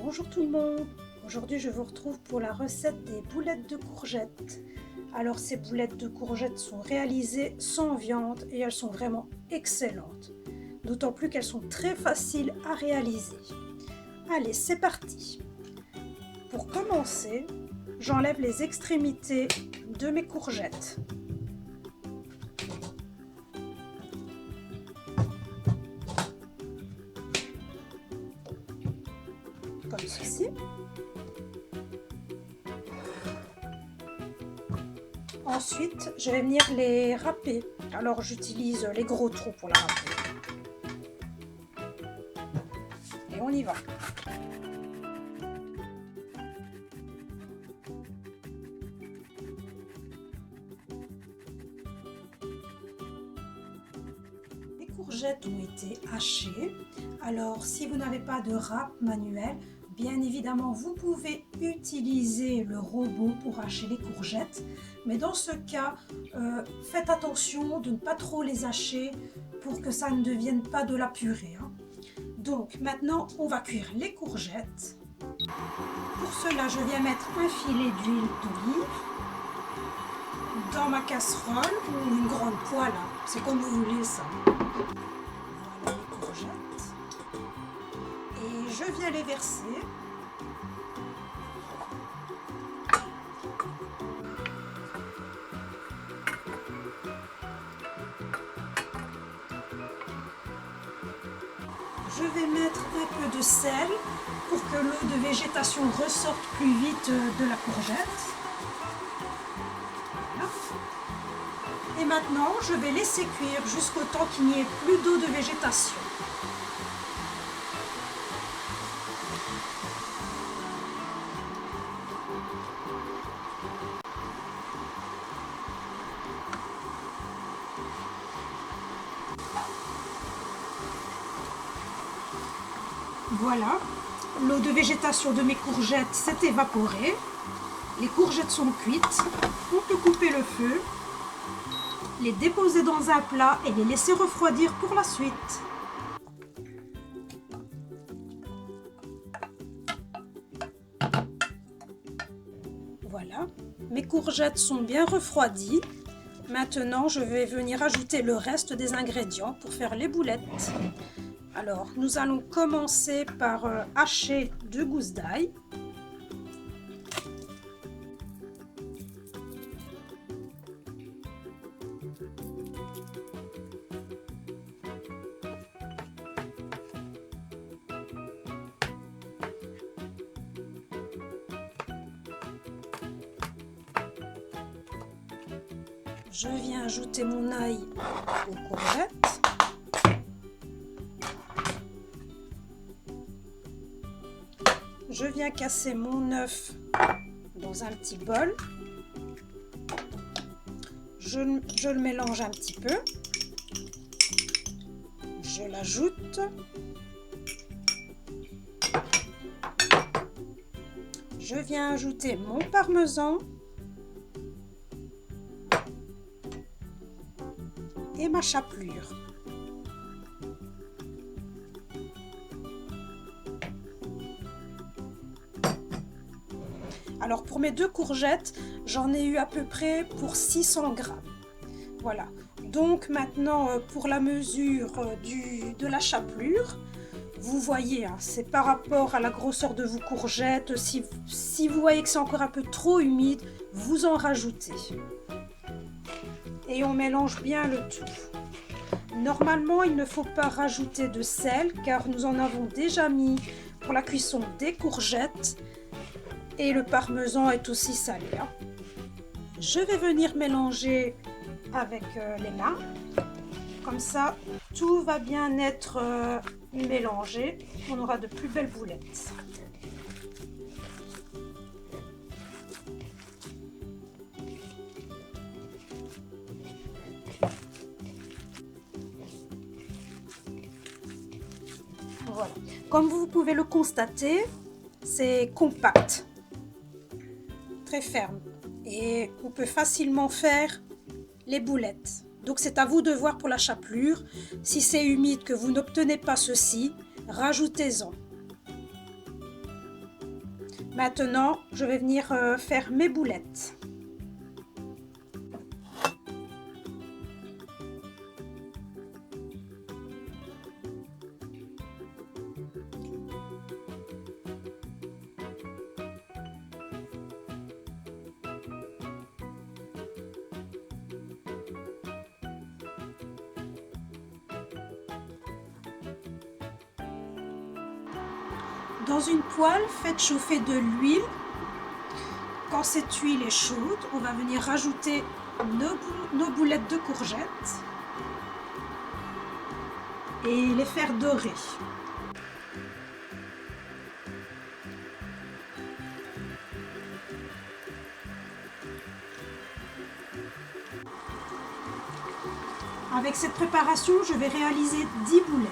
Bonjour tout le monde. Aujourd'hui je vous retrouve pour la recette des boulettes de courgettes. Alors ces boulettes de courgettes sont réalisées sans viande et elles sont vraiment excellentes. D'autant plus qu'elles sont très faciles à réaliser. Allez, c'est parti. Pour commencer, j'enlève les extrémités de mes courgettes. Comme ceci. Ensuite, je vais venir les râper. Alors, j'utilise les gros trous pour la râper. Et on y va. Les courgettes ont été hachées. Alors, si vous n'avez pas de râpe manuel, bien évidemment, vous pouvez utiliser le robot pour hacher les courgettes. Mais dans ce cas, faites attention de ne pas trop les hacher pour que ça ne devienne pas de la purée. Donc, maintenant, on va cuire les courgettes. Pour cela, je viens mettre un filet d'huile d'olive dans ma casserole ou une grande poêle. C'est comme vous voulez ça. Voilà les courgettes. Et je viens les verser. Je vais mettre un peu de sel pour que l'eau de végétation ressorte plus vite de la courgette. Voilà. Et maintenant, je vais laisser cuire jusqu'au temps qu'il n'y ait plus d'eau de végétation. Voilà, l'eau de végétation de mes courgettes s'est évaporée. Les courgettes sont cuites. On peut couper le feu, les déposer dans un plat et les laisser refroidir pour la suite. Voilà, mes courgettes sont bien refroidies. Maintenant, je vais venir ajouter le reste des ingrédients pour faire les boulettes. Alors, nous allons commencer par hacher 2 gousses d'ail. Je viens ajouter mon ail aux courgettes. Je viens casser mon œuf dans un petit bol. Je le mélange un petit peu. Je l'ajoute. Je viens ajouter mon parmesan et ma chapelure. Alors pour mes 2 courgettes, j'en ai eu à peu près pour 600 grammes. Voilà. Donc maintenant pour la mesure de la chapelure, vous voyez, c'est par rapport à la grosseur de vos courgettes. Si vous voyez que c'est encore un peu trop humide, vous en rajoutez. Et on mélange bien le tout. Normalement, il ne faut pas rajouter de sel car nous en avons déjà mis pour la cuisson des courgettes. Et le parmesan est aussi salé. Je vais venir mélanger avec les mains. Comme ça, tout va bien être mélangé. On aura de plus belles boulettes. Voilà. Comme vous pouvez le constater, c'est compact. Très ferme et on peut facilement faire les boulettes. Donc c'est à vous de voir pour la chapelure. Si c'est humide que vous n'obtenez pas ceci, rajoutez-en. Maintenant, je vais venir faire mes boulettes. Dans une poêle, faites chauffer de l'huile. Quand cette huile est chaude, on va venir rajouter nos boulettes de courgettes et les faire dorer. Avec cette préparation, je vais réaliser 10 boulettes.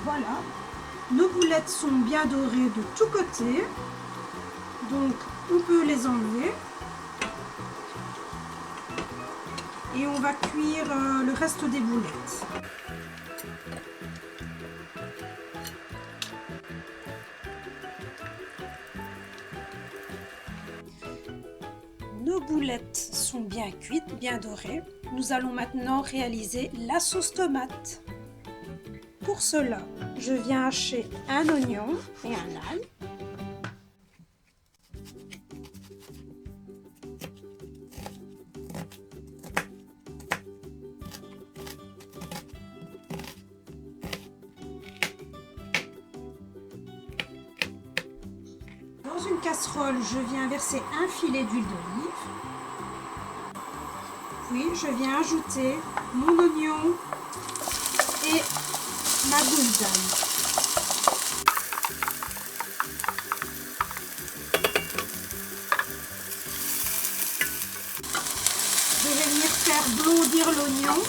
Voilà, nos boulettes sont bien dorées de tous côtés, donc on peut les enlever et on va cuire le reste des boulettes. Nos boulettes sont bien cuites, bien dorées. Nous allons maintenant réaliser la sauce tomate. Pour cela, je viens hacher un oignon et un ail. Dans une casserole, je viens verser un filet d'huile d'olive. Puis, je viens ajouter mon oignon et ma gousse d'ail. Je vais venir faire blondir l'oignon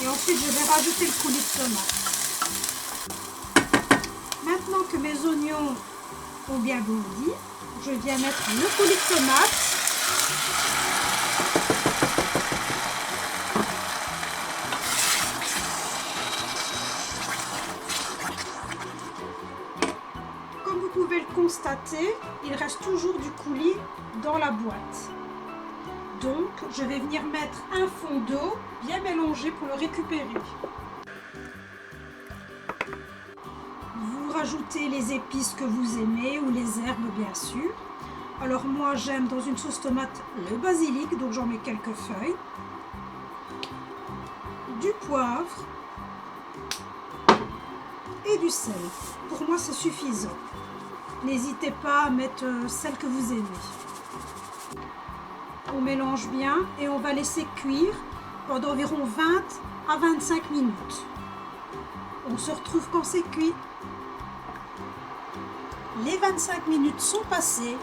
et ensuite je vais rajouter le coulis de tomate. Maintenant que mes oignons ont bien blondi, je viens mettre le coulis de tomate. Comme vous pouvez le constater, il reste toujours du coulis dans la boîte. Donc, je vais venir mettre un fond d'eau bien mélangé pour le récupérer. Vous rajoutez les épices que vous aimez ou les herbes bien sûr. Alors moi j'aime dans une sauce tomate le basilic, donc j'en mets quelques feuilles. Du poivre et du sel. Pour moi c'est suffisant. N'hésitez pas à mettre celle que vous aimez. On mélange bien et on va laisser cuire pendant environ 20 à 25 minutes. On se retrouve quand c'est cuit. Les 25 minutes sont passées,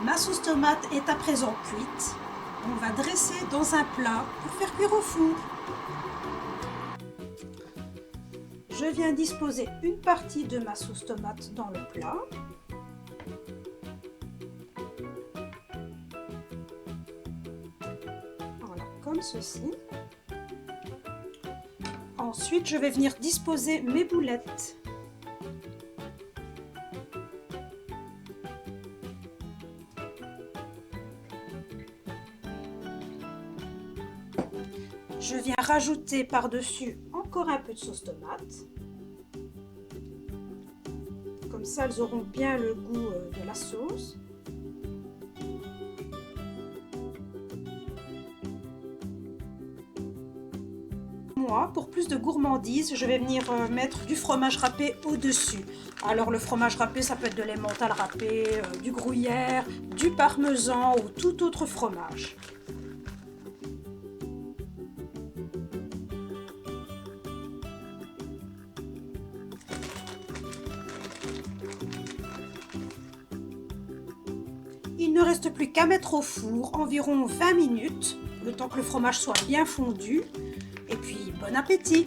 ma sauce tomate est à présent cuite. On va dresser dans un plat pour faire cuire au four. Je viens disposer une partie de ma sauce tomate dans le plat. Voilà, comme ceci. Ensuite, je vais venir disposer mes boulettes. Je viens rajouter par-dessus encore un peu de sauce tomate. Comme ça, elles auront bien le goût de la sauce. Moi, pour plus de gourmandise, je vais venir mettre du fromage râpé au-dessus. Alors le fromage râpé, ça peut être de l'emmental râpé, du gruyère, du parmesan ou tout autre fromage. Il ne reste plus qu'à mettre au four environ 20 minutes, le temps que le fromage soit bien fondu. Et puis, bon appétit!